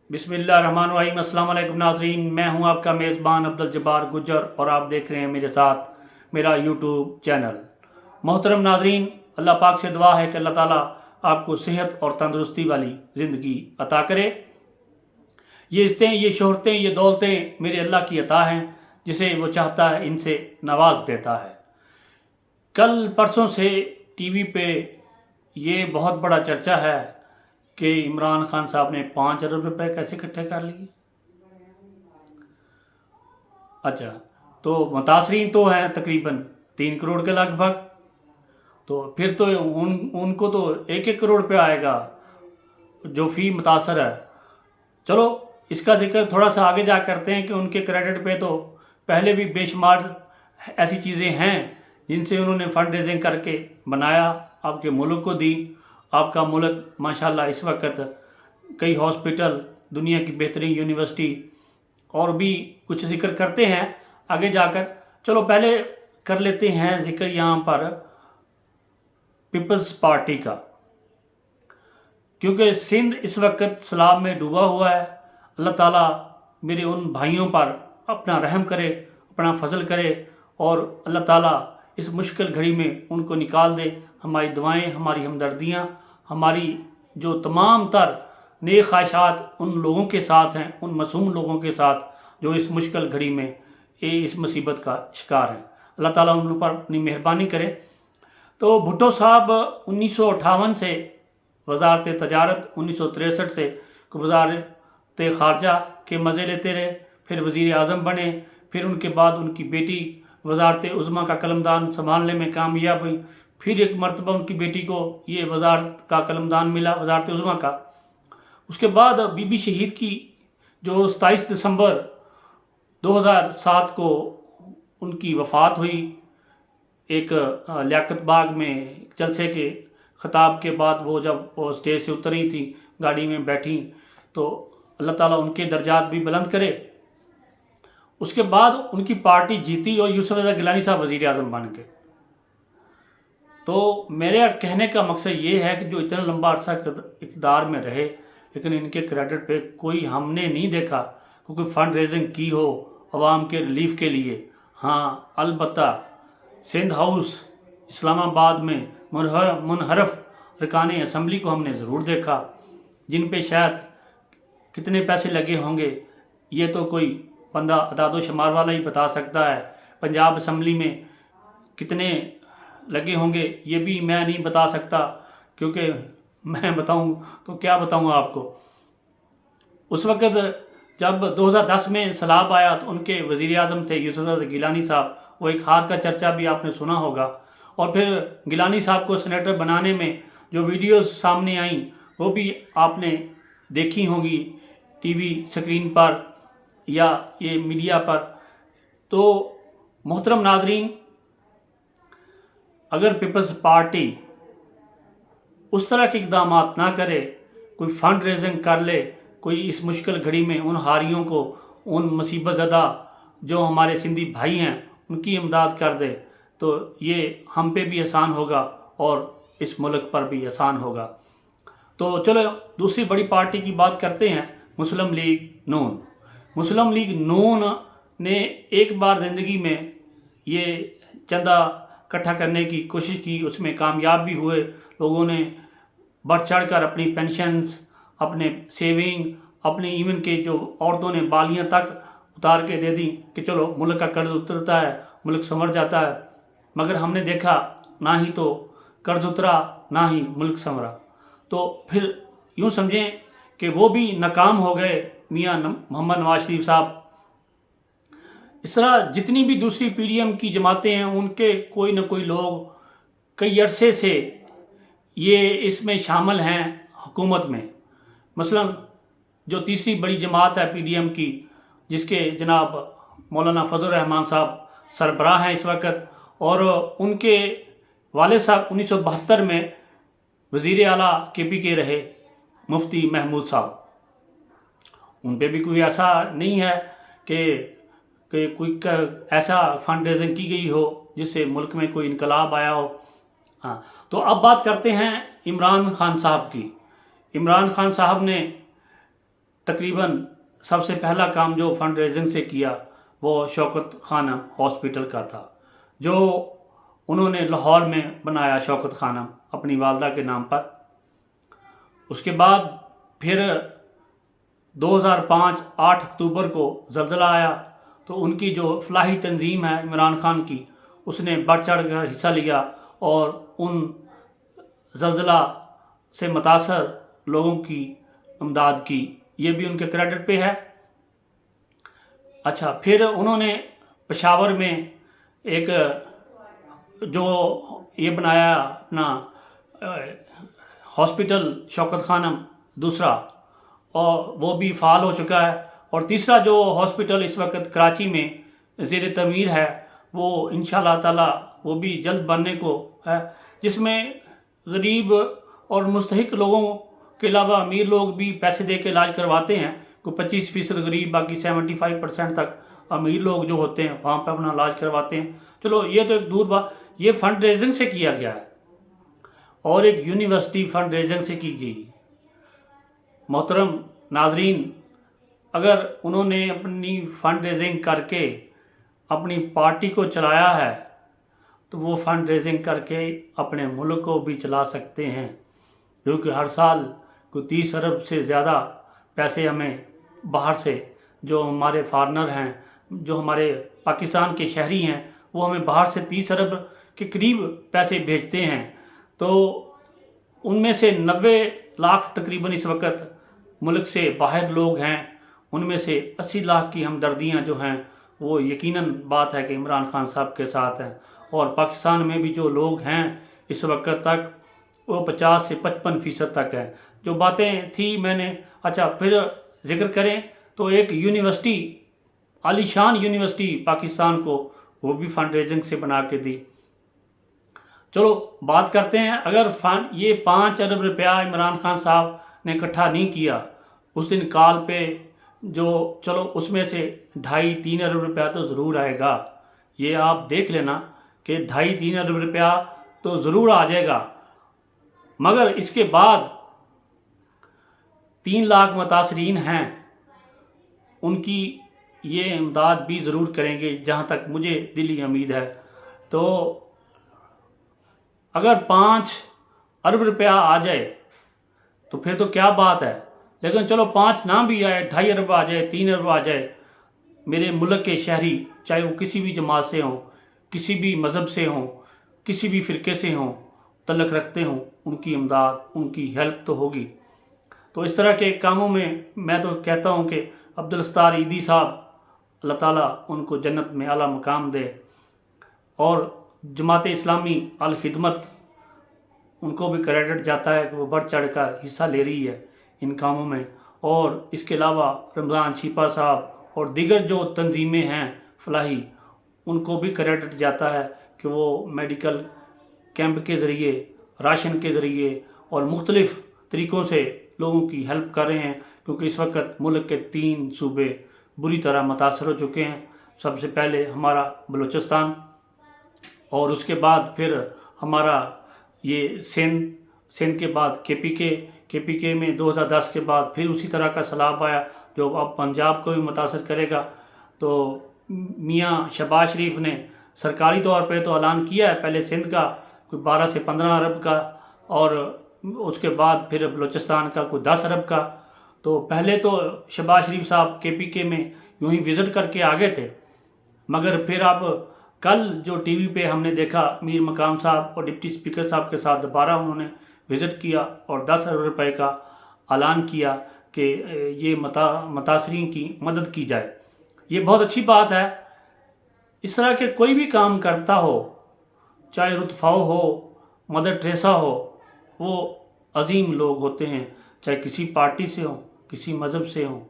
बिस्मिल्लाहिर्रहमानिर्रहीम। अस्सलाम वालेकुम नाज़रीन, मैं हूं आपका मेज़बान अब्दुल जब्बार गुज्जर और आप देख रहे हैं मेरे साथ मेरा यूट्यूब चैनल। मोहतरम नाज़रीन, अल्लाह पाक से दुआ है कि अल्लाह ताला आपको सेहत और तंदुरुस्ती वाली ज़िंदगी अता करे। ये इज़्ज़तें, ये शोहरतें, ये दौलतें मेरे अल्लाह की अता हैं, जिसे वो चाहता है इनसे नवाज देता है। कल परसों से टीवी पे ये बहुत बड़ा चर्चा है कि इमरान खान साहब ने 5 अरब रुपए कैसे इकट्ठे कर लिए। अच्छा, तो मुतासरीन तो हैं तकरीबन 3 करोड़ के लगभग, तो फिर तो उनको तो 1-1 करोड़ रुपया आएगा जो फ़ी मुतासर है। चलो, इसका जिक्र थोड़ा सा आगे जा करते हैं कि उनके क्रेडिट पे तो पहले भी बेशुमार ऐसी चीज़ें हैं जिनसे उन्होंने फंड रेजिंग करके बनाया, आपके मुल्क को दी। आपका मुल्क माशाल्लाह इस वक्त कई हॉस्पिटल, दुनिया की बेहतरीन यूनिवर्सिटी और भी कुछ जिक्र करते हैं आगे जाकर। चलो पहले कर लेते हैं जिक्र यहाँ पर पीपल्स पार्टी का, क्योंकि सिंध इस वक्त सैलाब में डूबा हुआ है। अल्लाह ताला मेरे उन भाइयों पर अपना रहम करे, अपना फजल करे और अल्लाह ताला इस मुश्किल घड़ी में उनको निकाल दे। हमारी दुआएं, हमारी हमदर्दियाँ, हमारी जो तमाम तर नेक ख्वाहिशात उन लोगों के साथ हैं, उन मासूम लोगों के साथ जो इस मुश्किल घड़ी में इस मुसीबत का शिकार हैं। अल्लाह ताला उन पर अपनी मेहरबानी करे। तो भुट्टो साहब 1958 से वजारत तजारत, 1963 से वजारत ख़ारजा के मज़े लेते रहे, फिर वज़ीर आज़म बने, फिर उनके बाद उनकी बेटी वजारत उज़्मा का कलमदान संभालने में कामयाब हुई, फिर एक मरतबा उनकी बेटी को ये वजारत का कलमदान मिला, वजारत उज़्मा का। उसके बाद बीबी शहीद की जो 27 दिसंबर 2007 को उनकी वफ़ात हुई, एक लियाकत बाग में जलसे के ख़िताब के बाद वो जब वो स्टेज से उतरी थी, गाड़ी में बैठी, तो अल्लाह ताला उनके दर्जात भी बुलंद करे। उसके बाद उनकी पार्टी जीती और यूसुफ रज़ा गिलानी साहब वज़ीर आज़म बन गए। तो मेरे कहने का मकसद ये है कि जो इतना लंबा अरसा इक़्तिदार में रहे, लेकिन इनके क्रेडिट पे कोई हमने नहीं देखा क्योंकि फ़ंड रेजिंग की हो अवाम के रिलीफ के लिए। हाँ, अलबत्ता सिंध हाउस इस्लामाबाद में मुनहरफ अरकान असम्बली को हमने ज़रूर देखा, जिन पे शायद कितने पैसे लगे होंगे ये तो कोई बंदा अदाद शुमार वाला ही बता सकता है। पंजाब असम्बली में कितने लगे होंगे ये भी मैं नहीं बता सकता, क्योंकि मैं बताऊं तो क्या बताऊं आपको। उस वक़्त जब 2010 में सैलाब आया तो उनके वज़ीर आज़म थे यूसुफ रज़ा गिलानी साहब, वो एक हार का चर्चा भी आपने सुना होगा। और फिर गिलानी साहब को सेनेटर बनाने में जो वीडियोस सामने आई वो भी आपने देखी होंगी टीवी स्क्रीन पर या ये मीडिया पर। तो मोहतरम नाजरीन, अगर पीपल्स पार्टी उस तरह के इक़दाम ना करे, कोई फ़ंड रेजिंग कर ले, कोई इस मुश्किल घड़ी में उन हारियों को, उन मुसीबत ज़दा जो हमारे सिंधी भाई हैं उनकी इमदाद कर दे, तो ये हम पे भी आसान होगा और इस मुल्क पर भी आसान होगा। तो चलो दूसरी बड़ी पार्टी की बात करते हैं, मुस्लिम लीग नून। मुस्लिम लीग नून ने एक बार ज़िंदगी में ये चंदा इकट्ठा करने की कोशिश की, उसमें कामयाब भी हुए। लोगों ने बढ़ चढ़ कर अपनी पेंशन्स, अपने सेविंग, अपने इवन के जो औरतों ने बालियां तक उतार के दे दी कि चलो मुल्क का कर्ज उतरता है, मुल्क संवर जाता है। मगर हमने देखा ना ही तो कर्ज उतरा ना ही मुल्क संवरा। तो फिर यूँ समझें कि वो भी नाकाम हो गए मियाँ मोहम्मद नवाज शरीफ साहब। इस तरह जितनी भी दूसरी पीडीएम की जमातें हैं उनके कोई ना कोई लोग कई अरसे से ये इसमें शामिल हैं हुकूमत में। मसलन जो तीसरी बड़ी जमात है पीडीएम की, जिसके जनाब मौलाना फजल रहमान साहब सरबराह हैं इस वक्त, और उनके वाले साहब 1972 में वज़ीर आला KPK रहे मुफ्ती महमूद साहब। उन पे भी कोई ऐसा नहीं है कि कोई ऐसा फंड रेजिंग की गई हो जिससे मुल्क में कोई इनकलाब आया हो। हाँ, तो अब बात करते हैं इमरान खान साहब की। इमरान खान साहब ने तकरीबन सबसे पहला काम जो फंड रेजिंग से किया वो शौकत खानम हॉस्पिटल का था, जो उन्होंने लाहौर में बनाया शौकत खानम अपनी वालदा के नाम पर। उसके बाद फिर 2005 8 अक्टूबर को ज़लज़ला आया, तो उनकी जो फलाही तंजीम है इमरान खान की, उसने बढ़ चढ़ कर हिस्सा लिया और उन ज़लज़ला से मुतासर लोगों की इमदाद की। ये भी उनके क्रेडिट पे है। अच्छा, फिर उन्होंने पेशावर में एक जो ये बनाया अपना हॉस्पिटल शौकत खानम दूसरा, और वो भी फ़ाल हो चुका है। और तीसरा जो हॉस्पिटल इस वक्त कराची में ज़ेर तमीर है, वो इंशाअल्लाह ताला वो भी जल्द बनने को है, जिसमें गरीब और मुस्तहिक लोगों के अलावा अमीर लोग भी पैसे दे के इलाज करवाते हैं। कोई 25% गरीब, बाकी 75% तक अमीर लोग जो होते हैं वहाँ पर अपना इलाज करवाते हैं। चलो ये तो एक दूर बात, ये फंड रेजिंग से किया गया है। और एक यूनिवर्सिटी फंड रेजिंग से की गई। मोहतरम नाजरीन, अगर उन्होंने अपनी फंड रेजिंग करके अपनी पार्टी को चलाया है, तो वो फंड रेजिंग करके अपने मुल्क को भी चला सकते हैं, क्योंकि हर साल कोई 30 अरब से ज़्यादा पैसे हमें बाहर से, जो हमारे फॉरेनर हैं, जो हमारे पाकिस्तान के शहरी हैं, वो हमें बाहर से 30 अरब के करीब पैसे भेजते हैं। तो उनमें से 90 लाख तकरीबन इस वक्त मुल्क से बाहर लोग हैं। उनमें से 80 लाख की हमदर्दियाँ जो हैं वो यकीनन बात है कि इमरान खान साहब के साथ हैं। और पाकिस्तान में भी जो लोग हैं इस वक्त तक वो 50 से 55% तक है। जो बातें थी मैंने, अच्छा फिर जिक्र करें तो एक यूनिवर्सिटी, आलीशान यूनिवर्सिटी पाकिस्तान को, वो भी फंड रेजिंग से बना के दी। चलो बात करते हैं, अगर ये 5 अरब रुपया इमरान खान साहब ने इकट्ठा नहीं किया उस दिन कॉल पे, जो चलो उसमें से 2.5-3 अरब रुपया तो ज़रूर आएगा। ये आप देख लेना कि 2.5-3 अरब रुपया तो ज़रूर आ जाएगा। मगर इसके बाद 3 लाख मुतासरीन हैं, उनकी ये इमदाद भी ज़रूर करेंगे, जहाँ तक मुझे दिली उम्मीद है। तो अगर 5 अरब रुपया आ जाए तो फिर तो क्या बात है, लेकिन चलो 5 ना भी आए, 2.5 अरब आ जाए, 3 अरब आ जाए, मेरे मुल्क के शहरी, चाहे वो किसी भी जमात से हों, किसी भी मज़हब से हों, किसी भी फ़िरके से हों, तल्लुक़ रखते हों, उनकी इमदाद, उनकी हेल्प तो होगी। तो इस तरह के कामों में मैं तो कहता हूँ कि अब्दुल सत्तार ईदी साहब, अल्लाह ताला उनको जन्नत में आला मकाम दे, और जमात इस्लामी अल खिदमत, उनको भी क्रेडिट जाता है कि वो बढ़ चढ़ कर हिस्सा ले रही है इन कामों में। और इसके अलावा रमज़ान छिपा साहब और दीगर जो तंजीमें हैं फलाही, उनको भी क्रेडिट जाता है कि वो मेडिकल कैंप के ज़रिए, राशन के ज़रिए और मुख्तलिफ़ तरीक़ों से लोगों की हेल्प कर रहे हैं, क्योंकि इस वक्त मुल्क के 3 सूबे बुरी तरह मुतासर हो चुके हैं। सबसे पहले हमारा बलूचिस्तान, और उसके बाद फिर हमारा ये सिंध के बाद KPK में 2010 के बाद फिर उसी तरह का सैलाब आया, जो अब पंजाब को भी मुतासर करेगा। तो मियाँ शहबाज शरीफ ने सरकारी तौर पे तो ऐलान किया है पहले सिंध का कोई 12 से 15 अरब का, और उसके बाद फिर बलूचिस्तान का कोई 10 अरब का। तो पहले तो शहबाज शरीफ साहब KPK में यूं ही विज़िट करके आ गए थे, मगर फिर अब कल जो TV पे हमने देखा, मीर मकाम साहब और डिप्टी स्पीकर साहब के साथ दोबारा उन्होंने विज़िट किया और 10 अरब रुपए का ऐलान किया कि ये मुतासरीन की मदद की जाए। ये बहुत अच्छी बात है। इस तरह के कोई भी काम करता हो, चाहे रुतफ़ाओ हो, मदर टेरेसा हो, वो अजीम लोग होते हैं, चाहे किसी पार्टी से हो, किसी मज़हब से हो।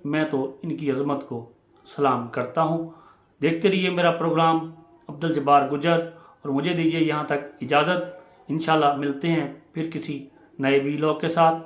मैं तो इनकी अज़मत को सलाम करता हूँ। देखते रहिए मेरा प्रोग्राम अब्दुल जब्बार गुजर, और मुझे दीजिए यहाँ तक इजाज़त। इंशाल्लाह मिलते हैं फिर किसी नए वीलॉग के साथ।